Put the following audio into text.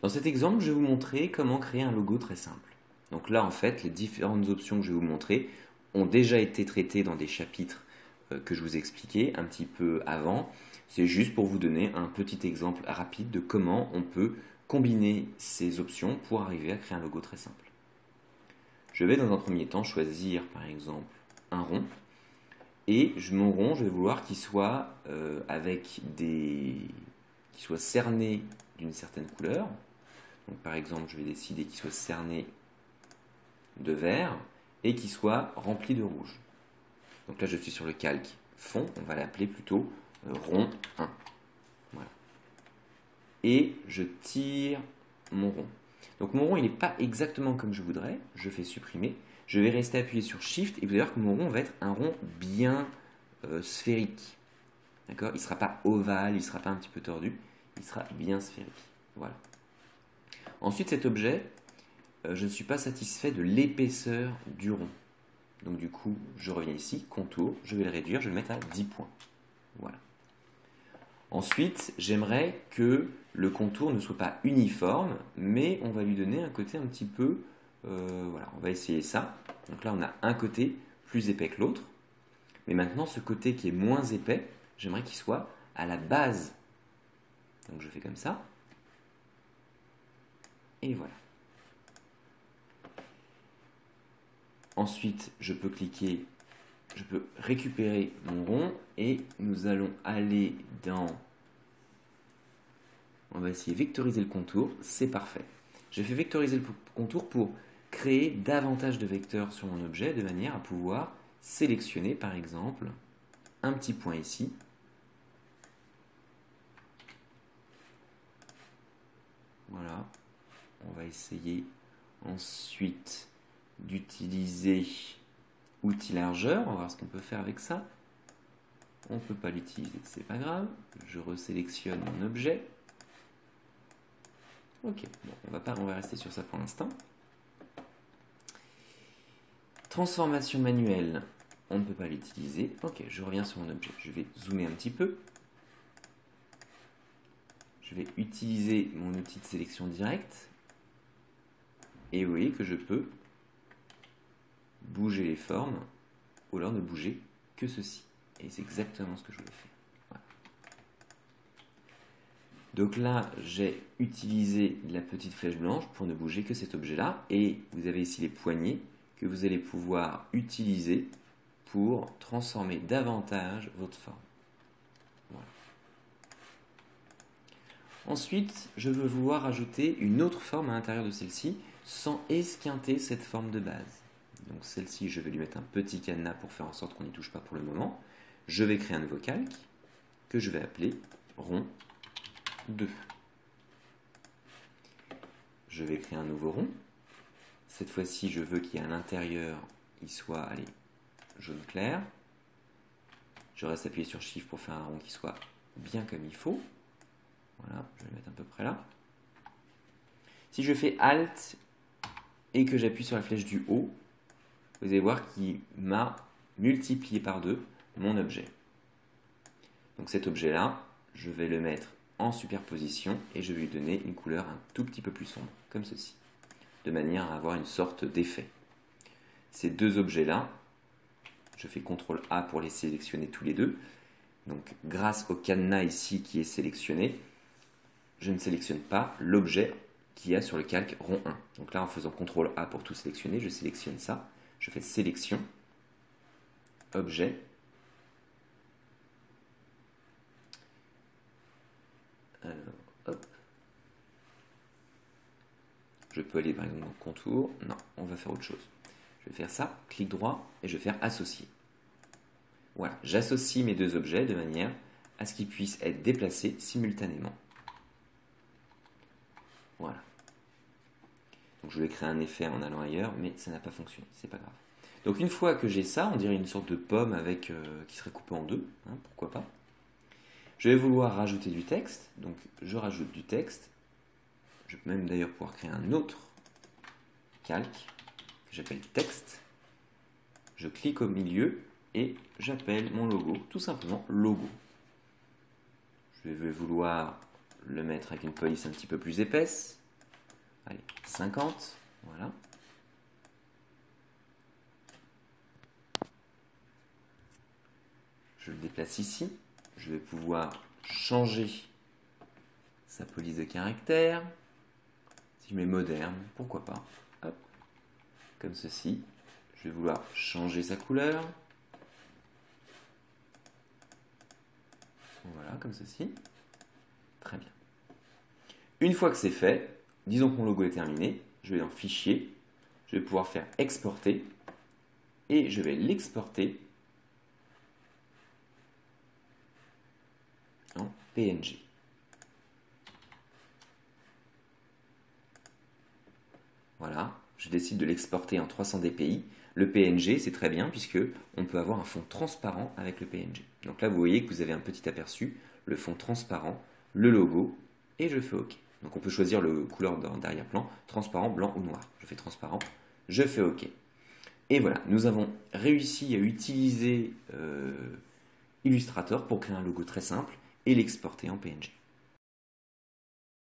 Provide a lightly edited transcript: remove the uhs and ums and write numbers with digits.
Dans cet exemple, je vais vous montrer comment créer un logo très simple. Donc là, en fait, les différentes options que je vais vous montrer ont déjà été traitées dans des chapitres que je vous ai expliqués un petit peu avant. C'est juste pour vous donner un petit exemple rapide de comment on peut combiner ces options pour arriver à créer un logo très simple. Je vais dans un premier temps choisir par exemple un rond. Et mon rond, je vais vouloir qu'il soit qu'il soit cerné d'une certaine couleur. Donc par exemple, je vais décider qu'il soit cerné de vert et qu'il soit rempli de rouge. Donc là, je suis sur le calque fond, on va l'appeler plutôt rond 1. Voilà. Et je tire mon rond. Donc mon rond, il n'est pas exactement comme je voudrais, je fais supprimer. Je vais rester appuyé sur Shift et vous allez voir que mon rond va être un rond bien sphérique. D'accord? Il ne sera pas ovale, il ne sera pas un petit peu tordu, il sera bien sphérique. Voilà. Ensuite, cet objet, je ne suis pas satisfait de l'épaisseur du rond. Donc du coup, je reviens ici, contour, je vais le réduire, je vais le mettre à 10 points. Voilà. Ensuite, j'aimerais que le contour ne soit pas uniforme, mais on va lui donner un côté un petit peu... voilà, on va essayer ça. Donc là, on a un côté plus épais que l'autre. Mais maintenant, ce côté qui est moins épais, j'aimerais qu'il soit à la base. Donc je fais comme ça. Et voilà. Ensuite, je peux cliquer, je peux récupérer mon rond et nous allons aller dans... On va essayer de vectoriser le contour, c'est parfait. J'ai fait vectoriser le contour pour créer davantage de vecteurs sur mon objet de manière à pouvoir sélectionner par exemple un petit point ici. Voilà. On va essayer ensuite d'utiliser outil largeur. On va voir ce qu'on peut faire avec ça. On ne peut pas l'utiliser, c'est pas grave. Je resélectionne mon objet. Ok, bon, on va rester sur ça pour l'instant. Transformation manuelle, on ne peut pas l'utiliser. Ok, je reviens sur mon objet. Je vais zoomer un petit peu. Je vais utiliser mon outil de sélection directe. Et vous voyez que je peux bouger les formes ou alors ne bouger que ceci. Et c'est exactement ce que je voulais faire. Voilà. Donc là, j'ai utilisé la petite flèche blanche pour ne bouger que cet objet-là. Et vous avez ici les poignées que vous allez pouvoir utiliser pour transformer davantage votre forme. Voilà. Ensuite, je veux vouloir ajouter une autre forme à l'intérieur de celle-ci sans esquinter cette forme de base. Donc celle-ci, je vais lui mettre un petit cadenas pour faire en sorte qu'on n'y touche pas pour le moment. Je vais créer un nouveau calque que je vais appeler rond 2. Je vais créer un nouveau rond. Cette fois-ci, je veux qu'il y ait à l'intérieur, il soit, allez, jaune clair. Je reste appuyé sur Shift pour faire un rond qui soit bien comme il faut. Voilà, je vais le mettre à peu près là. Si je fais Alt et que j'appuie sur la flèche du haut, vous allez voir qu'il m'a multiplié par 2 mon objet. Donc cet objet-là, je vais le mettre en superposition et je vais lui donner une couleur un tout petit peu plus sombre, comme ceci, de manière à avoir une sorte d'effet. Ces deux objets-là, je fais CTRL A pour les sélectionner tous les deux. Donc grâce au cadenas ici qui est sélectionné, je ne sélectionne pas l'objet qu'il y a sur le calque rond 1. Donc là, en faisant CTRL A pour tout sélectionner, je sélectionne ça. Je fais sélection, objet, alors, hop. Je peux aller par exemple dans contour. Non, on va faire autre chose. Je vais faire ça, clic droit, et je vais faire associer. Voilà, j'associe mes deux objets de manière à ce qu'ils puissent être déplacés simultanément. Voilà. Donc je vais créer un effet en allant ailleurs, mais ça n'a pas fonctionné, c'est pas grave. Donc une fois que j'ai ça, on dirait une sorte de pomme avec, qui serait coupée en deux, hein, pourquoi pas. Je vais vouloir rajouter du texte, donc je rajoute du texte. Je peux même d'ailleurs pouvoir créer un autre calque que j'appelle texte. Je clique au milieu et j'appelle mon logo tout simplement logo. Je vais vouloir le mettre avec une police un petit peu plus épaisse. Allez, 50, voilà. Je le déplace ici. Je vais pouvoir changer sa police de caractère. Si je mets moderne, pourquoi pas. Hop. Comme ceci. Je vais vouloir changer sa couleur. Voilà, comme ceci. Très bien. Une fois que c'est fait, disons que mon logo est terminé, je vais dans Fichier, je vais pouvoir faire Exporter, et je vais l'exporter en PNG. Voilà, je décide de l'exporter en 300 dpi. Le PNG, c'est très bien puisque on peut avoir un fond transparent avec le PNG. Donc là, vous voyez que vous avez un petit aperçu, le fond transparent, le logo, et je fais OK. Donc on peut choisir le couleur d'arrière-plan, transparent, blanc ou noir. Je fais transparent, je fais OK. Et voilà, nous avons réussi à utiliser Illustrator pour créer un logo très simple et l'exporter en PNG.